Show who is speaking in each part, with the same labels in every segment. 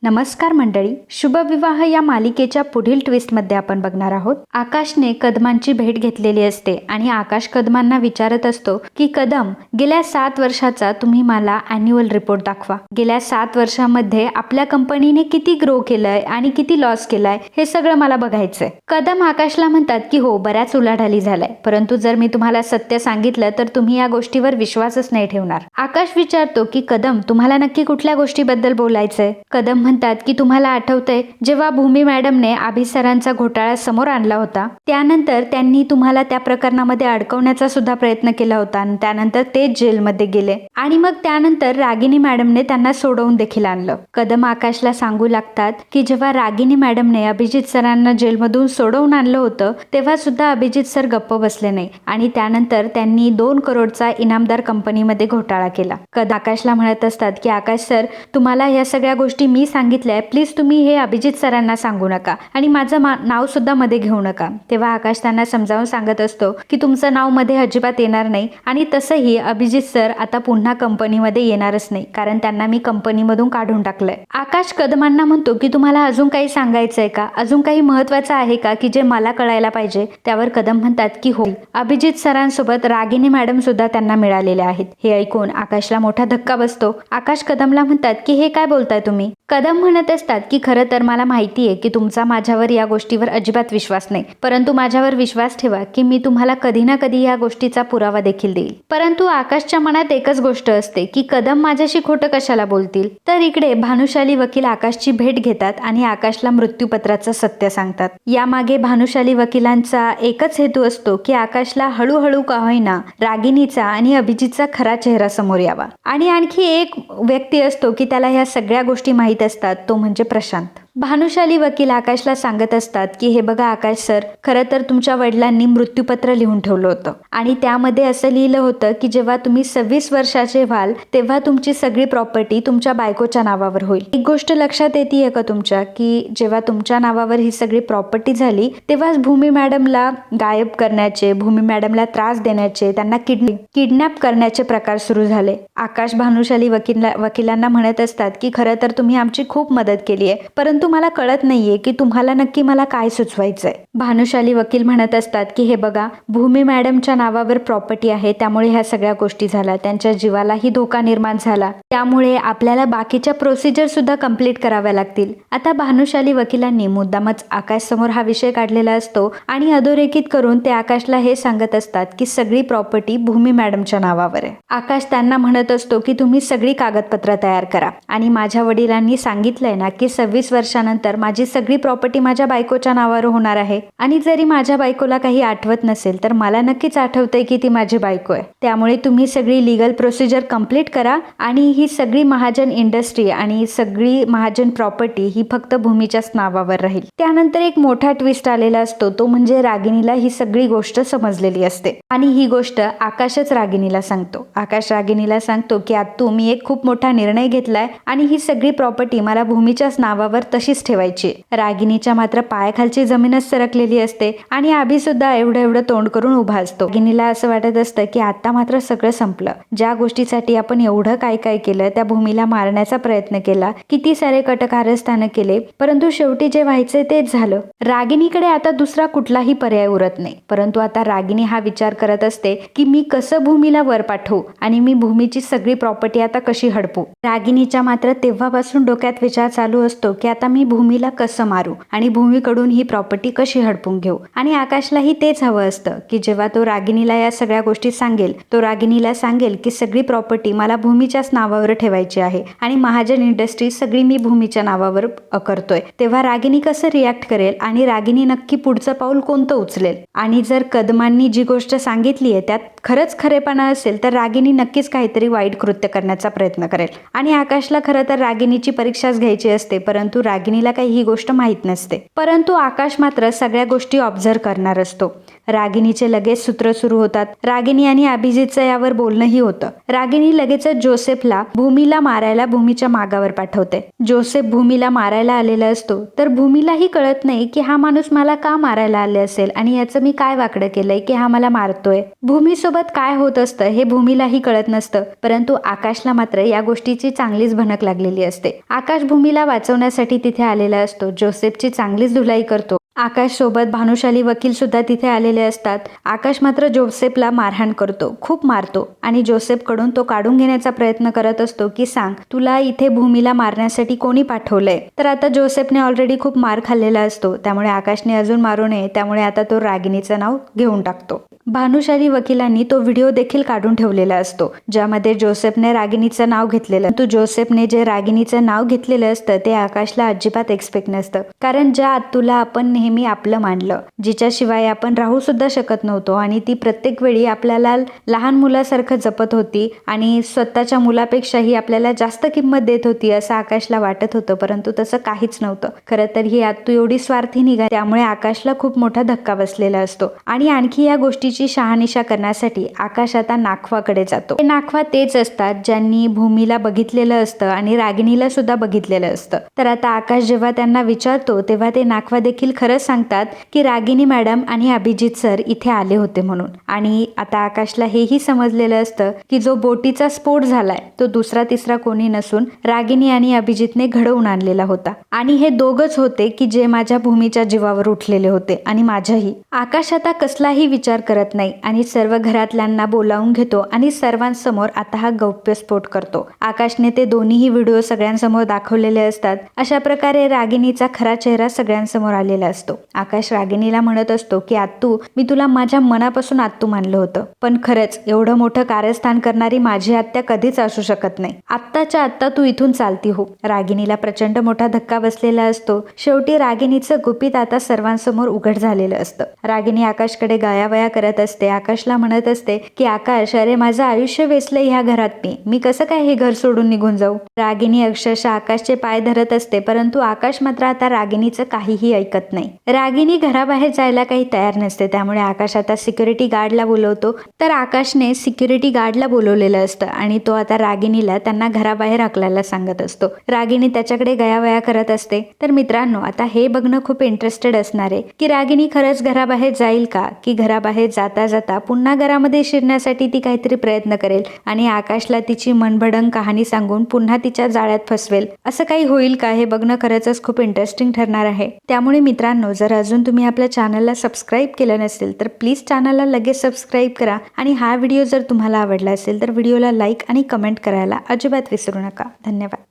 Speaker 1: नमस्कार मंडळी, शुभविवाह या मालिकेच्या पुढील ट्विस्टमध्ये आपण बघणार आहोत. आकाशने कदमांची भेट घेतलेली असते आणि आकाश कदमांना विचारत असतो की कदम, गेल्या 7 वर्षाचा तुम्ही मला ॲन्युअल रिपोर्ट दाखवा. गेल्या 7 वर्षामध्ये आपल्या कंपनीने किती ग्रो केलंय आणि किती लॉस केलाय हे सगळं मला बघायचंय. कदम आकाशला म्हणतात की हो, बऱ्याच उलाढाली झालाय, परंतु जर मी तुम्हाला सत्य सांगितलं तर तुम्ही या गोष्टीवर विश्वासच नाही ठेवणार. आकाश विचारतो की कदम, तुम्हाला नक्की कुठल्या गोष्टीबद्दल बोलायचंय? कदम म्हणतात की तुम्हाला आठवतंय जेव्हा भूमी मॅडमने आभी सरांचा घोटाळा समोर आणला होता, त्यानंतर त्यांनी तुम्हाला त्या प्रकरणामध्ये अडकवण्याचा सुद्धा प्रयत्न केला होता आणि त्यानंतर ते जेलमध्ये गेले आणि मग त्यानंतर रागिनी मॅडमने त्यांना सोडवून देखील आणलं. कदम आकाशला सांगू लागतात की जेव्हा रागिनी मॅडमने अभिजित सरांना जेलमधून सोडवून आणलं होतं तेव्हा सुद्धा अभिजित सर गप्प बसले नाही आणि त्यानंतर त्यांनी 2 करोडचा इनामदार कंपनीमध्ये घोटाळा केला. आकाशला म्हणत असतात की आकाश सर, तुम्हाला या सगळ्या गोष्टी मी सांगितलंय, प्लीज तुम्ही हे अभिजित सरांना सांगू नका आणि माझं नाव सुद्धा मध्ये घेऊ नका. तेव्हा आकाश त्यांना समजावून सांगत असतो की तुमचं नाव मध्ये अजिबात येणार नाही आणि तसंही अभिजित सर आता पुन्हा कंपनीमध्ये येणारच नाही, कारण त्यांना मी कंपनीमधून काढून टाकलंय. आकाश कदमांना म्हणतो की तुम्हाला अजून काही सांगायचंय का, अजून काही महत्वाचं आहे का की जे मला कळायला पाहिजे? त्यावर कदम म्हणतात की हो, अभिजित सरांसोबत रागिनी मॅडम सुद्धा त्यांना मिळालेल्या आहेत. हे ऐकून आकाशला मोठा धक्का बसतो. आकाश कदमला म्हणतात की हे काय बोलताय तुम्ही? कदम म्हणत असतात की खरं तर मला माहिती आहे की तुमचा माझ्यावर या गोष्टीवर अजिबात विश्वास नाही, परंतु माझ्यावर विश्वास ठेवा की मी तुम्हाला कधी ना कधी या गोष्टीचा पुरावा देखील देईल. परंतु आकाशच्या मनात एकच गोष्ट असते की कदम माझ्याशी खोटं कशाला बोलतील. तर इकडे भानुशाली वकील आकाशची भेट घेतात आणि आकाशला मृत्यूपत्राचं सत्य सांगतात. यामागे भानुशाली वकिलांचा एकच हेतू असतो की आकाशला हळूहळू का होईना रागिनीचा आणि अभिजितचा खरा चेहरा समोर यावा. आणि आणखी एक व्यक्ती असतो की त्याला ह्या सगळ्या गोष्टी माहीत असतात, तो म्हणजे प्रशांत. भानुशाली वकील आकाशला सांगत असतात की हे बघा आकाश सर, खरं तर तुमच्या वडिलांनी मृत्यूपत्र लिहून ठेवलं होतं आणि त्यामध्ये असं लिहिलं होतं की जेव्हा तुम्ही 26 वर्षाचे व्हाल तेव्हा तुमची सगळी प्रॉपर्टी तुमच्या बायकोच्या नावावर होईल. एक गोष्ट लक्षात येते का तुमच्या की जेव्हा तुमच्या नावावर ही सगळी प्रॉपर्टी झाली तेव्हाच भूमी मॅडमला गायब करण्याचे, भूमी मॅडमला त्रास देण्याचे, त्यांना किडनॅप करण्याचे प्रकार सुरू झाले. आकाश भानुशाली वकिलांना म्हणत असतात की खरं तर तुम्ही आमची खूप मदत केली आहे, परंतु मला कळत नाहीये की तुम्हाला नक्की मला काय सुचवायचंय. भानुशाली वकील म्हणत असतात की हे बघा, भूमी मॅडमच्या नावावर प्रॉपर्टी आहे, त्यामुळे ह्या सगळ्या गोष्टी झाल्या, त्यांच्या जीवालाही धोका निर्माण झाला, त्यामुळे आपल्याला बाकीच्या प्रोसिजर सुद्धा कंप्लीट कराव्या लागतील. आता भानुशाली वकिलांनी मुद्दामच आकाश समोर हा विषय काढलेला असतो आणि अधोरेखित करून ते आकाशला हे सांगत असतात की सगळी प्रॉपर्टी भूमी मॅडमच्या नावावर आहे. आकाश त्यांना म्हणत असतो की तुम्ही सगळी कागदपत्र तयार करा आणि माझ्या वडिलांनी सांगितलंय ना की 26 वर्षानंतर माझी सगळी प्रॉपर्टी माझ्या बायकोच्या नावावर होणार आहे आणि जरी माझ्या बायकोला काही आठवत नसेल तर मला नक्कीच आठवतंय की ती माझी बायको आहे. त्यामुळे तुम्ही सगळी लीगल प्रोसिजर कंप्लीट करा आणि ही सगळी महाजन इंडस्ट्री आणि सगळी महाजन प्रॉपर्टी ही फक्त भूमीच्याच नावावर राहील. त्यानंतर एक मोठा ट्विस्ट आलेला असतो, तो म्हणजे रागिनीला ही सगळी गोष्ट समजलेली असते आणि ही गोष्ट आकाशच रागिनीला सांगतो. आकाश रागिनीला सांगतो की आत्तू, मी एक खूप मोठा निर्णय घेतलाय आणि ही सगळी प्रॉपर्टी मला भूमीच्याच नावावर तशीच ठेवायची. रागिनीच्या मात्र पायाखालची जमीनच सरकलेली असते आणि आभी सुद्धा एवढं तोंड करून उभा असतो. रागिनीला असं वाटत असतं की आता मात्र सगळं संपलं. ज्या गोष्टीसाठी आपण एवढं काय काय केलं, त्या भूमीला मारण्याचा प्रयत्न केला, किती सारे कटकारस्थानं केले, परंतु शेवटी जे व्हायचंय तेच झालं. रागिनीकडे आता दुसरा कुठलाही पर्याय उरत नाही. परंतु आता रागिनी हा विचार करत असते की मी कसं भूमीला वर पाठवू आणि मी भूमीची सगळी प्रॉपर्टी आता कशी हडपू. रागिनीच्या मात्र तेव्हापासून डोक्यात विचार चालू असतो की आता मी भूमीला कसं मारू आणि भूमीकडून ही प्रॉपर्टी कशी हडपून घेऊ. आणि आकाशलाही तेच हवं असतं की जेव्हा तो रागिनीला या सगळ्या गोष्टी सांगेल, तो रागिनीला सांगेल की सगळी प्रॉपर्टी मला भूमीच्याच नावावर ठेवायची आहे आणि महाजन इंडस्ट्री सगळी मी भूमीच्या नावावर करतोय. तेव्हा रागिनी कसं रिॲक्ट करेल आणि रागिनी नक्की पुढचं पाऊल कोणतं उचलेल. आणि जर कदमांनी जी गोष्ट सांगितली आहे त्यात खरंच खरेपणा असेल तर रागिनी नक्कीच काहीतरी वाईट कृत्य करण्याचा प्रयत्न करेल. आणि आकाशला खरं तर रागिनीची परीक्षाच घ्यायची असते, परंतु रागिनीला काही ही गोष्ट माहीत नसते. परंतु आकाश मात्र सगळ्या गोष्टी ऑब्झर्व करणार असतो. रागिणीचे लगेच सूत्र सुरू होतात. रागिणी आणि अभिजितचं यावर बोलणंही होतं. रागिणी लगेचच जोसेफला भूमीला मारायला भूमीच्या मागावर पाठवते. जोसेफ भूमीला मारायला आलेला असतो तर भूमीलाही कळत नाही की हा माणूस मला का मारायला आले असेल आणि याचं मी काय वाकडं केलंय की हा मला मारतोय. भूमीसोबत काय होत असतं हे भूमीलाही कळत नसतं, परंतु आकाशला मात्र या गोष्टीची चांगलीच भनक लागलेली असते. आकाश भूमीला वाचवण्यासाठी तिथे आलेला असतो. जोसेफची चांगलीच धुलाई करतो. आकाश सोबत भानुशाली वकील सुद्धा तिथे आलेले असतात. आकाश मात्र जोसेफला मारहाण करतो, खूप मारतो आणि जोसेफकडून तो काढून घेण्याचा प्रयत्न करत असतो की सांग तुला इथे भूमीला मारण्यासाठी कोणी पाठवलंय. तर आता जोसेफने ऑलरेडी खूप मार खाल्लेला असतो, त्यामुळे आकाशने अजून मारू नये, त्यामुळे आता तो रागिणीचं नाव घेऊन टाकतो. भानुशाली वकिलांनी तो व्हिडिओ देखील काढून ठेवलेला असतो ज्यामध्ये जोसेफने रागिणीचं नाव घेतलेलं. तू जोसेफने जे रागिणीचं नाव घेतलेलं असतं ते आकाशला अजिबात एक्सपेक्ट नसतं, कारण ज्या आत्तूला आपण नेहमी आपलं मानलं, जिच्याशिवाय आपण राहू सुद्धा शकत नव्हतो आणि ती प्रत्येक वेळी आपल्याला लहान मुलासारखं जपत होती आणि स्वतःच्या मुलापेक्षाही आपल्याला जास्त किंमत देत होती असं आकाशला वाटत होतं, परंतु तसं काहीच नव्हतं. खरं तर ही आत्तू एवढी स्वार्थी निघाली, त्यामुळे आकाशला खूप मोठा धक्का बसलेला असतो. आणि आणखी या गोष्टीची शहानिशा करण्यासाठी आकाश आता नाखवाकडे जातो. हे नाखवा तेच असतात ज्यांनी भूमीला बघितलेलं असतं आणि रागिणीला सुद्धा बघितलेलं असतं. तर आता आकाश जेव्हा त्यांना विचारतो तेव्हा ते नाखवा देखील खरंच सांगतात की रागिणी मॅडम आणि अभिजित सर इथे आले होते म्हणून. आणि आता आकाशला हेही समजलेलं असतं की जो बोटीचा स्फोट झालाय तो दुसरा तिसरा कोणी नसून रागिणी आणि अभिजितने घडवून आणलेला होता आणि हे दोघच होते की जे माझ्या भूमीच्या जीवावर उठलेले होते आणि माझ्याही. आकाश आता कसलाही विचार करत नाही आणि सर्व घरातल्यांना बोलावून घेतो आणि सर्वांसमोर आता हा गौप्यस्फोट करतो. आकाशने ते दोन्हीही व्हिडिओ सगळ्यांसमोर दाखवलेले असतात. अशा प्रकारे रागिणीचा खरा चेहरा सगळ्यांसमोर आलेला असतो. आकाश रागिणीला म्हणत असतो की आत्तू, मी तुला माझ्या मनापासून आत्तू मानलं होतं, पण खरंच एवढं मोठं कारस्थान करणारी माझी आत्या कधीच असू शकत नाही. आत्ताच्या आत्ता तू इथून चालती हो. रागिणीला प्रचंड मोठा धक्का बसलेला असतो. शेवटी रागिणीचं गुपित आता सर्वांसमोर उघड झालेलं असतं. रागिणी आकाशकडे गयावया करत असते. आकाशला म्हणत असते की आकाश, अरे माझं आयुष्य वेचलंय ह्या घरात, मी कसं काय हे घर सोडून निघून जाऊ. रागिणी अक्षरशः आकाशचे पाय धरत असते, परंतु आकाश मात्र आता रागिणीचं काहीही ऐकत नाही. रागिणी घराबाहेर जायला काही तयार नसते, त्यामुळे आकाश आता सिक्युरिटी गार्डला बोलवतो. तर आकाशने सिक्युरिटी गार्डला बोलवलेलं असतं आणि तो आता रागिणीला त्यांना घराबाहेर हाकलायला सांगत असतो. रागिणी त्याच्याकडे गयावया करत असते. तर मित्रांनो, आता हे बघणं खूप इंटरेस्टेड असणार आहे की रागिणी खरंच घराबाहेर जाईल का, की घराबाहेर जाता जाता पुन्हा घरामध्ये शिरण्यासाठी ती काहीतरी प्रयत्न करेल आणि आकाशला तिची मनभडंग कहाणी सांगून पुन्हा तिच्या जाळ्यात फसवेल. असं काही होईल का, हे बघणं खरंच खूप इंटरेस्टिंग ठरणार आहे. त्यामुळे मित्रांनो, जर अजून तुम्ही आपल्या चॅनलला सबस्क्राईब केलं नसेल तर प्लीज चॅनलला लगेच सबस्क्राईब करा आणि हा व्हिडिओ जर तुम्हाला आवडला असेल तर व्हिडिओला लाईक आणि कमेंट करायला अजिबात विसरू नका. धन्यवाद.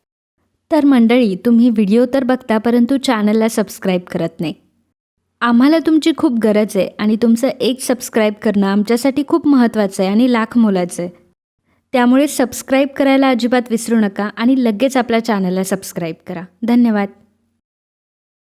Speaker 1: तर मंडळी, तुम्ही व्हिडिओ तर बघता परंतु चॅनलला सबस्क्राईब करत नाही. आम्हाला तुमची खूप गरज आहे आणि तुमचं एक सबस्क्राईब करणं आमच्यासाठी खूप महत्त्वाचं आहे आणि लाख मोलाचं आहे. त्यामुळे सबस्क्राईब करायला अजिबात विसरू नका आणि लगेच आपल्या चॅनलला सबस्क्राईब करा. धन्यवाद.